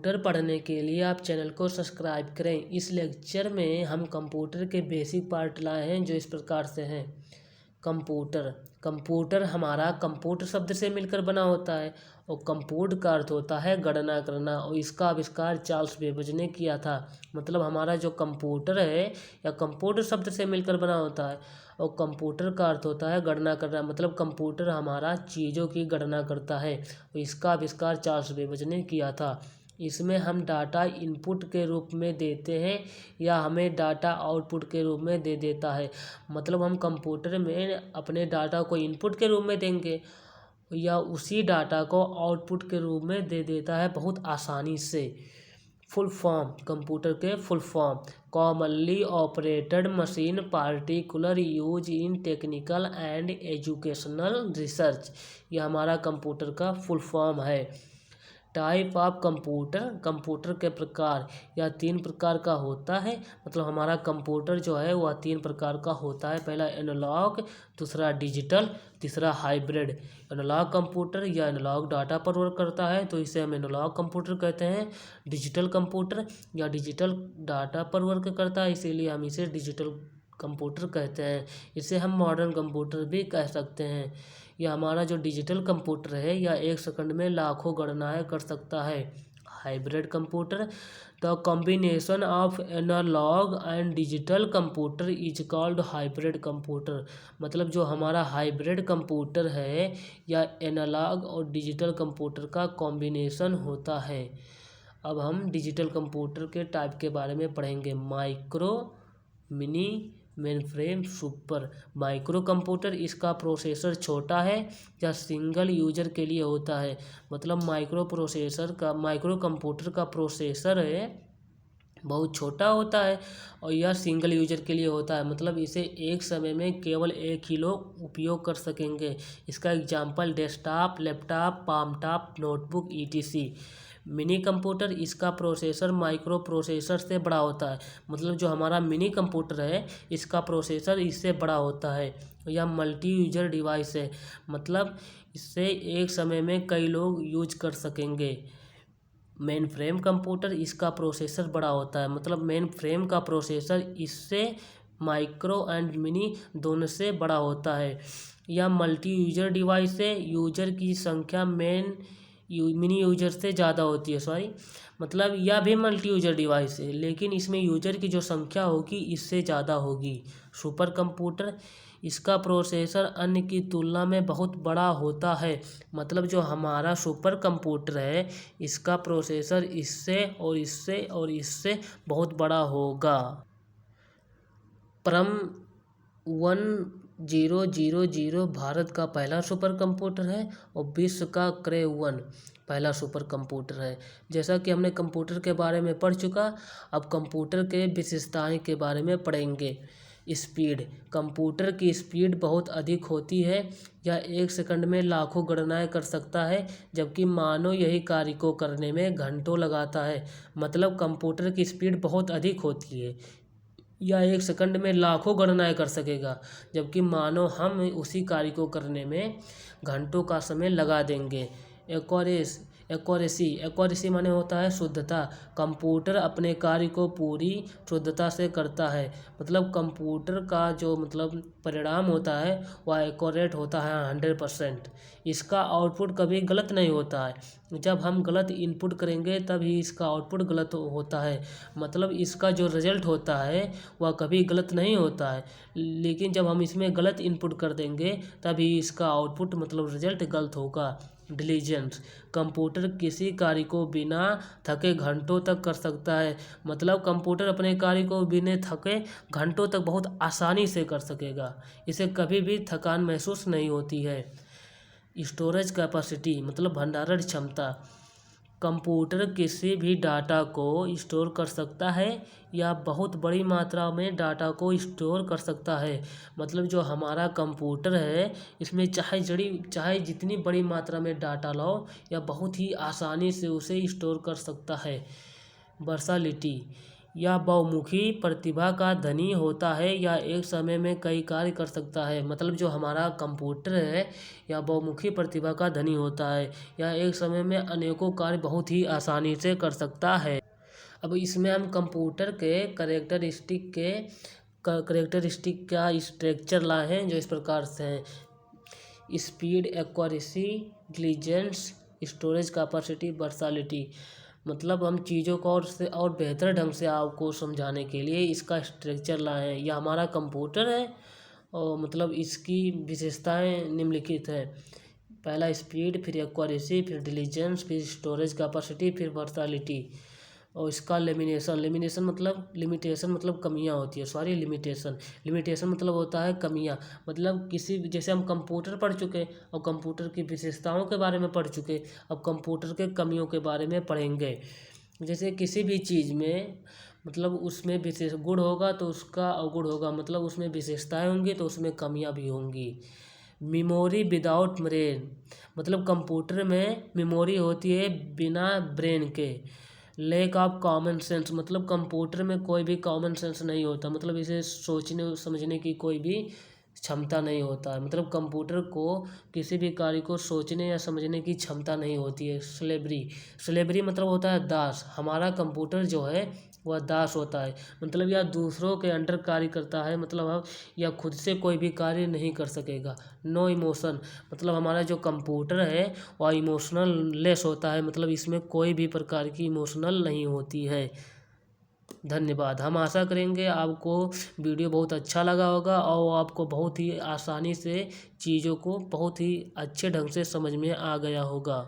Computer पढ़ने के लिए आप चैनल को सब्सक्राइब करें। इस लेक्चर में हम कंप्यूटर के बेसिक पार्ट लाए हैं जो इस प्रकार से हैं। कंप्यूटर कंप्यूटर हमारा कंप्यूटर शब्द से मिलकर बना होता है और कंप्यूट का अर्थ होता है गणना करना, और इसका आविष्कार चार्ल्स बेबेज ने किया था। मतलब हमारा जो कंप्यूटर है या कंप्यूटर शब्द से मिलकर बना होता है और कंप्यूटर का अर्थ होता है गणना करना। मतलब कंप्यूटर हमारा चीज़ों की गणना करता है और इसका आविष्कार चार्ल्स बेबेज ने किया था। इसमें हम डाटा इनपुट के रूप में देते हैं या हमें डाटा आउटपुट के रूप में दे देता है। मतलब हम कंप्यूटर में अपने डाटा को इनपुट के रूप में देंगे या उसी डाटा को आउटपुट के रूप में दे देता है बहुत आसानी से। फुल फॉर्म कंप्यूटर के full form: commonly operated machine, particular use in technical and educational research. यह हमारा कंप्यूटर का फुल फॉर्म है। टाइप ऑफ कंप्यूटर: कंप्यूटर के प्रकार या 3 प्रकार का होता है। मतलब हमारा कंप्यूटर जो है वह 3 प्रकार का होता है। पहला एनालॉग, दूसरा डिजिटल, तीसरा हाइब्रिड। एनालॉग कंप्यूटर या एनालॉग डाटा पर वर्क करता है तो इसे हम एनालॉग कंप्यूटर कहते हैं। डिजिटल कंप्यूटर या डिजिटल डाटा पर वर्क करता है, इसीलिए हम इसे डिजिटल कंप्यूटर कहते हैं। इसे हम मॉडर्न कंप्यूटर भी कह सकते हैं। यह हमारा जो डिजिटल कंप्यूटर है यह 1 सेकंड में लाखों गणनाएं कर सकता है। Hybrid computer: the combination of analog and digital computer is called hybrid computer. मतलब जो हमारा हाइब्रिड कंप्यूटर है या एनालॉग और डिजिटल कंप्यूटर का कॉम्बिनेशन होता है। अब हम डिजिटल कंप्यूटर के टाइप के बारे में पढ़ेंगे। Micro, mini, mainframe, super. Micro computer, इसका प्रोसेसर छोटा है या सिंगल यूजर के लिए होता है। मतलब माइक्रो कंप्यूटर का प्रोसेसर है बहुत छोटा होता है और यह सिंगल यूजर के लिए होता है। मतलब इसे एक समय में केवल एक ही लोग उपयोग कर सकेंगे। इसका example desktop, laptop, palmtop, notebook etc. Mini computer, इसका प्रोसेसर माइक्रो प्रोसेसर से बड़ा होता है। मतलब जो हमारा मिनी कंप्यूटर है इसका प्रोसेसर इससे बड़ा होता है। यह मल्टी यूजर डिवाइस है, मतलब इससे एक समय में कई लोग यूज कर सकेंगे। मेन फ्रेम कंप्यूटर, इसका प्रोसेसर बड़ा होता है। मतलब मेन फ्रेम का प्रोसेसर इससे माइक्रो एंड मिनी दोनों से बड़ा होता है। यह मल्टी यूजर डिवाइस है, यूजर की संख्या मिनी यूजर से ज़्यादा होती है। मतलब यह भी मल्टी यूजर डिवाइस है लेकिन इसमें यूजर की जो संख्या होगी इससे ज़्यादा होगी। सुपर कंप्यूटर, इसका प्रोसेसर अन्य की तुलना में बहुत बड़ा होता है। मतलब जो हमारा सुपर कंप्यूटर है इसका प्रोसेसर इससे और इससे और इससे बहुत बड़ा होगा। परम 1000 भारत का पहला सुपर कंप्यूटर है और विश्व का क्रे 1 पहला सुपर कंप्यूटर है। जैसा कि हमने कंप्यूटर के बारे में पढ़ चुका, अब कंप्यूटर के विशेषताएं के बारे में पढ़ेंगे। स्पीड: कंप्यूटर की स्पीड बहुत अधिक होती है। यह 1 सेकंड में लाखों गणनाएं कर सकता है जबकि मानव यही कार्य को करने में घंटों लगाता है। मतलब कंप्यूटर की स्पीड बहुत अधिक होती है, यह 1 सेकंड में लाखों गणनाएं कर सकेगा जबकि मानव हम उसी कार्य को करने में घंटों का समय लगा देंगे। एक्यूरेसी माने होता है शुद्धता। कंप्यूटर अपने कार्य को पूरी शुद्धता से करता है। मतलब कंप्यूटर का जो परिणाम होता है वह एक्यूरेट होता है 100%। इसका आउटपुट कभी गलत नहीं होता है। जब हम गलत इनपुट करेंगे तभी इसका आउटपुट गलत होता है। मतलब इसका जो रिजल्ट होता है वह कभी गलत नहीं होता है, लेकिन जब हम इसमें गलत इनपुट कर देंगे तभी इसका आउटपुट रिजल्ट गलत होगा। डिलीजेंस: कंप्यूटर किसी कार्य को बिना थके घंटों तक कर सकता है। मतलब कंप्यूटर अपने कार्य को बिना थके घंटों तक बहुत आसानी से कर सकेगा, इसे कभी भी थकान महसूस नहीं होती है। स्टोरेज कैपेसिटी मतलब भंडारण क्षमता: कंप्यूटर किसी भी डाटा को स्टोर कर सकता है या बहुत बड़ी मात्रा में डाटा को स्टोर कर सकता है। मतलब जो हमारा कंप्यूटर है इसमें चाहे जितनी बड़ी मात्रा में डाटा लाओ या बहुत ही आसानी से उसे स्टोर कर सकता है। वर्सैटिलिटी: यह बहुमुखी प्रतिभा का धनी होता है या एक समय में कई कार्य कर सकता है। मतलब जो हमारा कंप्यूटर है यह बहुमुखी प्रतिभा का धनी होता है, यह एक समय में अनेकों कार्य बहुत ही आसानी से कर सकता है। अब इसमें हम कंप्यूटर के करेक्टरिस्टिक का स्ट्रक्चर लाए हैं जो इस प्रकार से हैं: speed, accuracy, intelligence, storage capacity, versatility. मतलब हम चीज़ों को और बेहतर ढंग से आपको समझाने के लिए इसका स्ट्रक्चर लाए हैं। यह हमारा कंप्यूटर है और मतलब इसकी विशेषताएं निम्नलिखित है: पहला स्पीड, फिर एक्यूरेसी, फिर इंटेलिजेंस, फिर स्टोरेज कैपेसिटी, फिर वर्सैटिलिटी। और इसका लिमिटेशन मतलब कमियां होती है। लिमिटेशन मतलब होता है कमियां। मतलब किसी जैसे हम कंप्यूटर पढ़ चुके और कंप्यूटर की विशेषताओं के बारे में पढ़ चुके, अब कंप्यूटर के कमियों के बारे में पढ़ेंगे। जैसे किसी भी चीज़ में मतलब उसमें विशेष गुण होगा तो उसका अवगुण होगा, मतलब उसमें विशेषताएं होंगी तो उसमें कमियां भी होंगी। मेमोरी विदाउट ब्रेन, मतलब कंप्यूटर में मेमोरी होती है बिना ब्रेन के। लैक ऑफ कॉमन सेंस, मतलब कंप्यूटर में कोई भी कॉमन सेंस नहीं होता, मतलब इसे सोचने समझने की कोई भी क्षमता नहीं होता है। मतलब कंप्यूटर को किसी भी कार्य को सोचने या समझने की क्षमता नहीं होती है। स्लेवरी मतलब होता है दास। हमारा कंप्यूटर जो है वह दास होता है, मतलब यह दूसरों के अंडर कार्य करता है, मतलब अब यह खुद से कोई भी कार्य नहीं कर सकेगा। नो इमोशन, मतलब हमारा जो कंप्यूटर है वह इमोशनल लेस होता है, मतलब इसमें कोई भी प्रकार की इमोशनल नहीं होती है। धन्यवाद। हम आशा करेंगे आपको वीडियो बहुत अच्छा लगा होगा और आपको बहुत ही आसानी से चीज़ों को बहुत ही अच्छे ढंग से समझ में आ गया होगा।